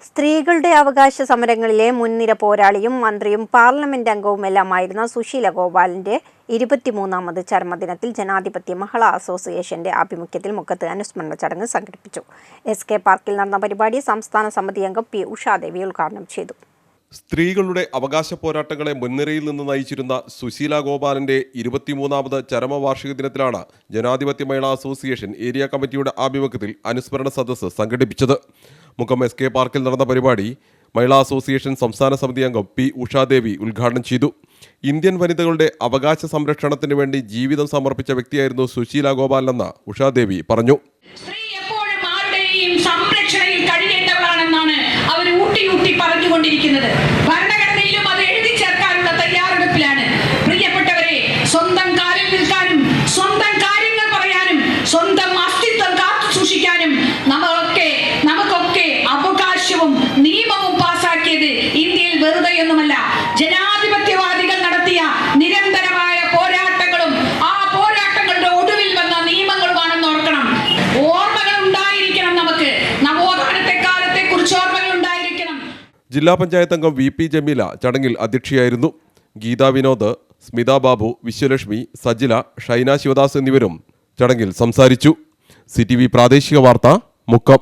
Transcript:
സ്ത്രീകളുടെ അവകാശ സമരങ്ങളിലെ മുൻനിര പോരാളിയും മന്ത്രിയും പാർലമെന്റ് അംഗവുമെല്ലാമായിരുന്ന സുശീല ഗോപാലിന്റെ 23ാമത് ചരമദിനത്തിൽ ജനാധിപത്യ മഹിളാ അസോസിയേഷന്റെ ആഭിമുഖ്യത്തിൽ മുക്കത്ത് അനുസ്മരണ ചടങ്ങ് സംഘടിപ്പിച്ചു. SK പാർക്കിൽ നടന്ന പരിപാടി സംസ്ഥാന സമിതി അംഗം P. ഉഷാദേവി ഉദ്ഘാടനം ചെയ്തു. സ്ത്രീകളുടെ അവകാശ പോരാട്ടങ്ങളെ മുൻനിരയിൽ നിന്ന് നയിച്ചിരുന്ന സുശീല ഗോപാലിന്റെ 23ാമത് ചരമവാർഷിക ദിനത്തിലാണ് ജനാധിപത്യ മഹിളാ അസോസിയേഷൻ ഏരിയ കമ്മിറ്റിയുടെ ആഭിമുഖ്യത്തിൽ അനുസ്മരണ സദസ്സ് സംഘടിപ്പിച്ചത്. മുക്കം SK പാർക്കിൽ നടന്ന പരിപാടി മഹിളാ അസോസിയേഷൻ സംസ്ഥാന സമിതി അംഗം P. ഉഷാദേവി ഉദ്ഘാടനം ചെയ്തു. ഇന്ത്യൻ വനിതകളുടെ അവകാശ സംരക്ഷണത്തിന് വേണ്ടി ജീവിതം സമർപ്പിച്ച വ്യക്തിയായിരുന്നു സുശീല ഗോപാലെന്ന് ഉഷാദേവി പറഞ്ഞു. സംരക്ഷണയിൽ കഴിയേണ്ടവരാണെന്നാണ് അവർ ഊട്ടി പറഞ്ഞുകൊണ്ടിരിക്കുന്നത്. ഭരണഘടനയിലും അത് എഴുതി ചേർക്കാനുള്ള തയ്യാറെടുപ്പിലാണ്. പ്രിയപ്പെട്ടവരെ, സ്വന്തം കാലിൽ നിൽക്കാനും സ്വന്തം കാര്യങ്ങൾ പറയാനും സ്വന്തം അസ്തിത്വം കാത്തു സൂക്ഷിക്കാനും നമുക്കൊക്കെ അവകാശവും നിയമവും പാസാക്കിയത് ഇന്ത്യയിൽ വെറുതെയൊന്നുമല്ല. ജനാധിപത്യവാദികൾ നടത്തിയ നിരന്തരമായ പോരാട്ടങ്ങളും ആ പോരാട്ടങ്ങളുടെ ഒടുവിൽ വന്ന നിയമങ്ങളുമാണെന്ന് ഓർക്കണം. ഓർമ്മകൾ ഉണ്ടായിരിക്കണം. നമുക്ക് നവോത്ഥാനത്തെ കാലത്തെ കുറിച്ച് ഓർമ്മകൾ ഉണ്ടായിരിക്കണം. ജില്ലാ പഞ്ചായത്ത് അംഗം VP ജമീല ചടങ്ങിൽ അധ്യക്ഷയായിരുന്നു. ഗീതാ വിനോദ്, സ്മിത ബാബു, വിശ്വലക്ഷ്മി, സജില, ഷൈന ശിവദാസ് എന്നിവരും ചടങ്ങിൽ സംസാരിച്ചു. CTV പ്രാദേശിക വാർത്ത, മുക്കം.